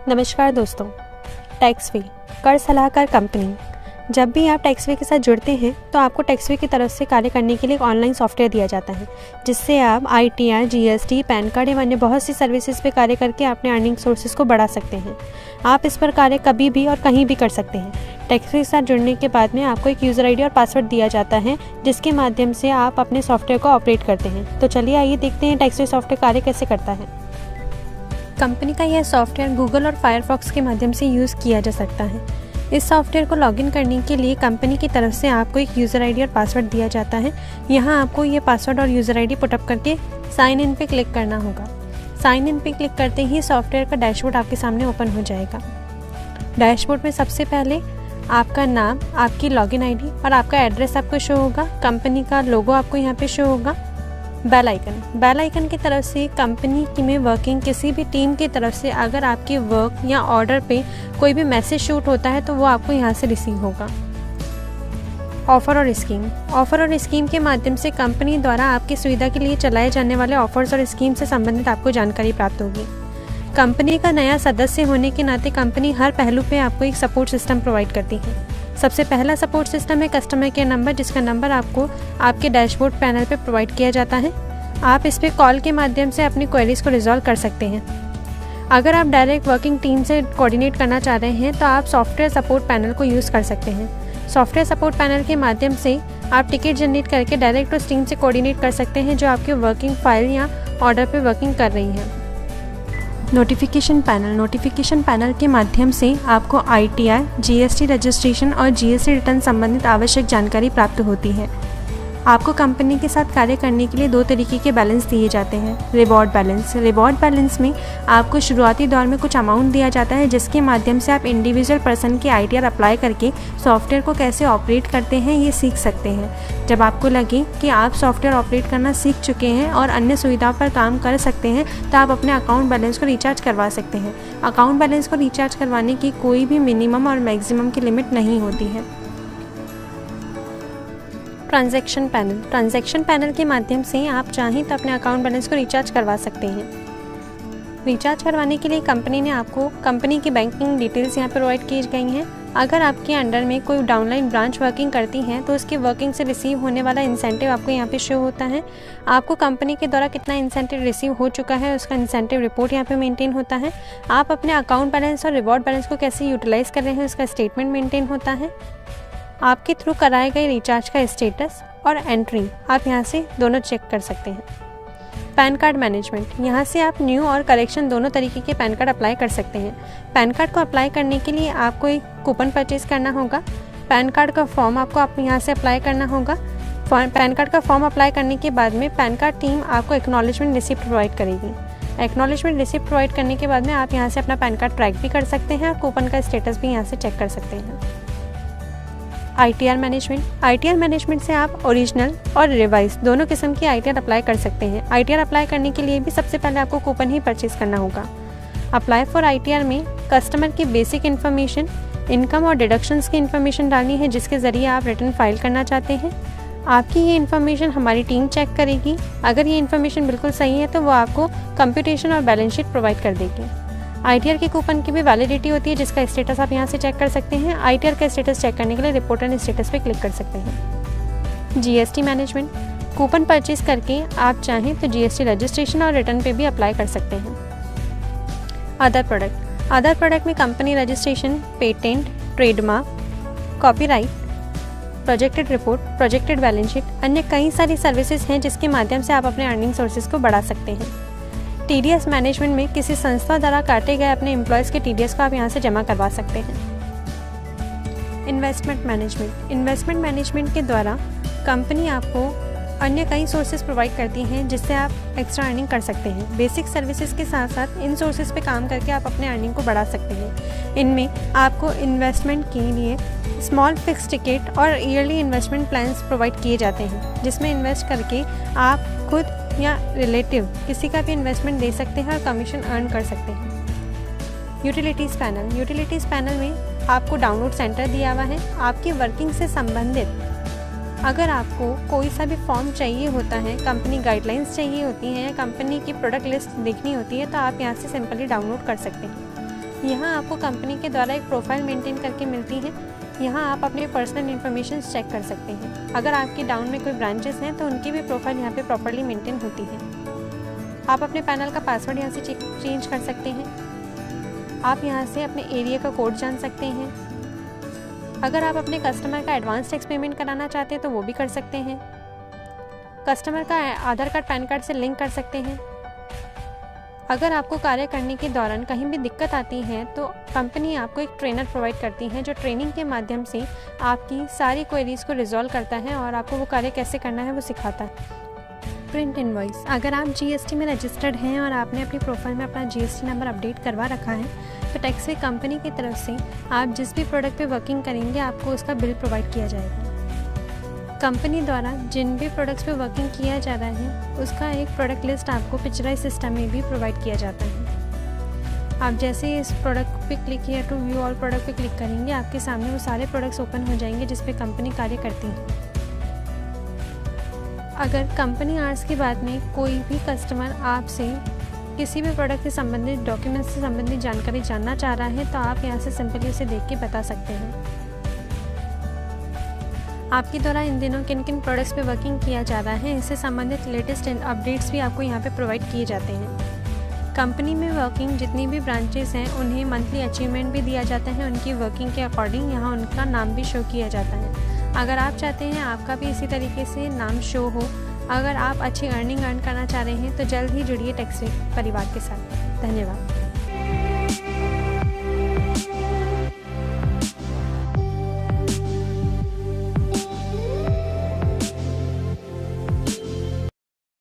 नमस्कार दोस्तों, टैक्सवे कर सलाहकार कंपनी। जब भी आप टैक्सवे के साथ जुड़ते हैं तो आपको टैक्सवे की तरफ से कार्य करने के लिए एक ऑनलाइन सॉफ्टवेयर दिया जाता है, जिससे आप ITR, GST, पैन कार्ड एवं अन्य बहुत सी सर्विसेज पे कार्य करके अपने अर्निंग सोर्सेज को बढ़ा सकते हैं। आप इस पर कार्य कभी भी और कहीं भी कर सकते हैं। टैक्सवे के साथ जुड़ने के बाद में आपको एक यूज़र ID और पासवर्ड दिया जाता है, जिसके माध्यम से आप अपने सॉफ्टवेयर को ऑपरेट करते हैं। तो चलिए आइए देखते हैं टैक्सवे सॉफ्टवेयर कार्य कैसे करता है। कंपनी का यह सॉफ्टवेयर गूगल और फायरफॉक्स के माध्यम से यूज़ किया जा सकता है। इस सॉफ्टवेयर को लॉगिन करने के लिए कंपनी की तरफ से आपको एक यूज़र ID और पासवर्ड दिया जाता है। यहाँ आपको ये पासवर्ड और यूज़र ID पुटअप करके साइन इन पे क्लिक करना होगा। साइन इन पे क्लिक करते ही सॉफ्टवेयर का डैशबोर्ड आपके सामने ओपन हो जाएगा। डैशबोर्ड में सबसे पहले आपका नाम, आपकी लॉगिन ID और आपका एड्रेस आपको शो होगा। कंपनी का लोगो आपको यहाँ पे शो होगा। बेल आइकन की तरफ से कंपनी की में वर्किंग किसी भी टीम की तरफ से अगर आपकी वर्क या ऑर्डर पे कोई भी मैसेज शूट होता है तो वो आपको यहाँ से रिसीव होगा। ऑफ़र और स्कीम के माध्यम से कंपनी द्वारा आपकी सुविधा के लिए चलाए जाने वाले ऑफर्स और स्कीम से संबंधित आपको जानकारी प्राप्त होगी। कंपनी का नया सदस्य होने के नाते कंपनी हर पहलू पे आपको एक सपोर्ट सिस्टम प्रोवाइड करती है। सबसे पहला सपोर्ट सिस्टम है कस्टमर केयर नंबर, जिसका नंबर आपको आपके डैशबोर्ड पैनल पे प्रोवाइड किया जाता है। आप इस पे कॉल के माध्यम से अपनी क्वेरीज को रिजॉल्व कर सकते हैं। अगर आप डायरेक्ट वर्किंग टीम से कोऑर्डिनेट करना चाह रहे हैं तो आप सॉफ्टवेयर सपोर्ट पैनल को यूज़ कर सकते हैं। सॉफ्टवेयर सपोर्ट पैनल के माध्यम से आप टिकट जनरेट करके डायरेक्ट उस टीम से कोऑर्डिनेट कर सकते हैं जो आपके वर्किंग फाइल या ऑर्डर पे वर्किंग कर रही है। नोटिफिकेशन पैनल के माध्यम से आपको ITR, GST रजिस्ट्रेशन और GST रिटर्न संबंधित आवश्यक जानकारी प्राप्त होती है। आपको कंपनी के साथ कार्य करने के लिए 2 तरीके के बैलेंस दिए जाते हैं। रिवॉर्ड बैलेंस में आपको शुरुआती दौर में कुछ अमाउंट दिया जाता है, जिसके माध्यम से आप इंडिविजुअल पर्सन के ITR अप्लाई करके सॉफ्टवेयर को कैसे ऑपरेट करते हैं ये सीख सकते हैं। जब आपको लगे कि आप सॉफ्टवेयर ऑपरेट करना सीख चुके हैं और अन्य सुविधाओं पर काम कर सकते हैं तो आप अपने अकाउंट बैलेंस को रिचार्ज करवा सकते हैं। अकाउंट बैलेंस को रिचार्ज करवाने की कोई भी मिनिमम और मैक्सिमम की लिमिट नहीं होती है। ट्रांजैक्शन पैनल के माध्यम से आप चाहें तो अपने अकाउंट बैलेंस को रिचार्ज करवा सकते हैं। रिचार्ज करवाने के लिए कंपनी ने आपको कंपनी की बैंकिंग डिटेल्स यहाँ पर प्रोवाइड की गई हैं। अगर आपके अंडर में कोई डाउनलाइन ब्रांच वर्किंग करती है तो उसकी वर्किंग से रिसीव होने वाला इंसेंटिव आपको यहाँ पे शो होता है। आपको कंपनी के द्वारा कितना इंसेंटिव रिसीव हो चुका है उसका इंसेंटिव रिपोर्ट यहाँ पे मेंटेन होता है। आप अपने अकाउंट बैलेंस और रिवॉर्ड बैलेंस को कैसे यूटिलाइज़ कर रहे हैं उसका स्टेटमेंट मेंटेन होता है। आपके थ्रू कराए गए रिचार्ज का स्टेटस और एंट्री आप यहाँ से दोनों चेक कर सकते हैं। पैन कार्ड मैनेजमेंट, यहाँ से आप न्यू और करेक्शन दोनों तरीके के पैन कार्ड अप्लाई कर सकते हैं। पैन कार्ड को अप्लाई करने के लिए आपको एक कूपन परचेज करना होगा। पैन कार्ड का फॉर्म आपको यहाँ से अप्लाई करना होगा। पैन कार्ड का फॉर्म अप्लाई करने के बाद में पैन कार्ड टीम आपको एक्नॉलेजमेंट रिसिप्ट प्रोवाइड करेगी। एक्नॉलेजमेंट रिसिप्ट प्रोवाइड करने के बाद में आप यहाँ से अपना पैन कार्ड ट्रैक भी कर सकते हैं और कूपन का स्टेटस भी यहाँ से चेक कर सकते हैं। ITR मैनेजमेंट से आप ओरिजिनल और रिवाइज दोनों किस्म की ITR अप्लाई कर सकते हैं। ITR अप्लाई करने के लिए भी सबसे पहले आपको कूपन ही परचेज करना होगा। अप्लाई फॉर ITR में कस्टमर की बेसिक इन्फॉर्मेशन, इनकम और डिडक्शंस की इन्फॉर्मेशन डालनी है, जिसके ज़रिए आप रिटर्न फाइल करना चाहते हैं। आपकी ये इन्फॉर्मेशन हमारी टीम चेक करेगी। अगर ये इन्फॉर्मेशन बिल्कुल सही है तो वो आपको कंप्यूटेशन और बैलेंस शीट प्रोवाइड कर देगी। ITR के कूपन की भी वैलिडिटी होती है, जिसका स्टेटस आप यहाँ से चेक कर सकते हैं। ITR का स्टेटस चेक करने के लिए रिपोर्ट एंड स्टेटस पे क्लिक कर सकते हैं। GST मैनेजमेंट, कूपन परचेज करके आप चाहें तो GST रजिस्ट्रेशन और रिटर्न पे भी अप्लाई कर सकते हैं। अदर प्रोडक्ट में company registration, patent, trademark, copyright, projected report, projected balance sheet, अन्य कई सारी सर्विसेज हैं जिसके माध्यम से आप अपने अर्निंग सोर्सेज को बढ़ा सकते हैं। TDS मैनेजमेंट में किसी संस्था द्वारा काटे गए अपने एम्प्लॉयज़ के TDS को आप यहाँ से जमा करवा सकते हैं। इन्वेस्टमेंट मैनेजमेंट के द्वारा कंपनी आपको अन्य कई सोर्सेज प्रोवाइड करती हैं जिससे आप एक्स्ट्रा अर्निंग कर सकते हैं। बेसिक सर्विसेज के साथ साथ इन सोर्सेज पे काम करके आप अपने अर्निंग को बढ़ा सकते हैं। इनमें आपको इन्वेस्टमेंट के लिए स्मॉल फिक्स टिकट और ईयरली इन्वेस्टमेंट प्लान्स प्रोवाइड किए जाते हैं, जिसमें इन्वेस्ट करके आप खुद या रिलेटिव किसी का भी इन्वेस्टमेंट दे सकते हैं और कमीशन अर्न कर सकते हैं। यूटिलिटीज़ पैनल में आपको डाउनलोड सेंटर दिया हुआ है। आपकी वर्किंग से संबंधित अगर आपको कोई सा भी फॉर्म चाहिए होता है, कंपनी गाइडलाइंस चाहिए होती हैं या कंपनी की प्रोडक्ट लिस्ट देखनी होती है तो आप यहाँ से सिंपली डाउनलोड कर सकते हैं। यहाँ आपको कंपनी के द्वारा एक प्रोफाइल मेंटेन करके मिलती है। यहाँ आप अपने पर्सनल इन्फॉर्मेशन चेक कर सकते हैं। अगर आपकी डाउन में कोई ब्रांचेस हैं तो उनकी भी प्रोफाइल यहाँ पे प्रॉपर्ली मेंटेन होती है। आप अपने पैनल का पासवर्ड यहाँ से चेंज कर सकते हैं। आप यहाँ से अपने एरिया का कोड जान सकते हैं। अगर आप अपने कस्टमर का एडवांस टैक्स पेमेंट कराना चाहते हैं तो वो भी कर सकते हैं। कस्टमर का आधार कार्ड पैन कार्ड से लिंक कर सकते हैं। अगर आपको कार्य करने के दौरान कहीं भी दिक्कत आती है तो कंपनी आपको एक ट्रेनर प्रोवाइड करती है जो ट्रेनिंग के माध्यम से आपकी सारी क्वेरीज़ को रिजॉल्व करता है और आपको वो कार्य कैसे करना है वो सिखाता है। प्रिंट इनवॉइस, अगर आप जीएसटी में रजिस्टर्ड हैं और आपने अपनी प्रोफाइल में अपना जीएसटी नंबर अपडेट करवा रखा है तो टैक्सवे कंपनी की तरफ से आप जिस भी प्रोडक्ट पे वर्किंग करेंगे आपको उसका बिल प्रोवाइड किया जाएगा। कंपनी द्वारा जिन भी प्रोडक्ट्स पे वर्किंग किया जा रहा है उसका एक प्रोडक्ट लिस्ट आपको पिक्चराइज सिस्टम में भी प्रोवाइड किया जाता है। आप जैसे इस प्रोडक्ट पे क्लिक किया टू व्यू ऑल प्रोडक्ट पे क्लिक करेंगे आपके सामने वो सारे प्रोडक्ट्स ओपन हो जाएंगे जिस पे कंपनी कार्य करती है। अगर कंपनी आवर्स के बाद में कोई भी कस्टमर आपसे किसी भी प्रोडक्ट से संबंधित डॉक्यूमेंट्स से संबंधित जानकारी जानना चाह रहा है तो आप यहाँ से सिंपली उसे देख के बता सकते हैं। आपके द्वारा इन दिनों किन किन प्रोडक्ट्स पे वर्किंग किया जा रहा है इससे संबंधित लेटेस्ट अपडेट्स भी आपको यहाँ पे प्रोवाइड किए जाते हैं। कंपनी में वर्किंग जितनी भी ब्रांचेस हैं उन्हें मंथली अचीवमेंट भी दिया जाता है। उनकी वर्किंग के अकॉर्डिंग यहाँ उनका नाम भी शो किया जाता है। अगर आप चाहते हैं आपका भी इसी तरीके से नाम शो हो, अगर आप अच्छी अर्निंग अर्न करना चाह रहे हैं तो जल्द ही जुड़िए टैक्सवे परिवार के साथ। धन्यवाद।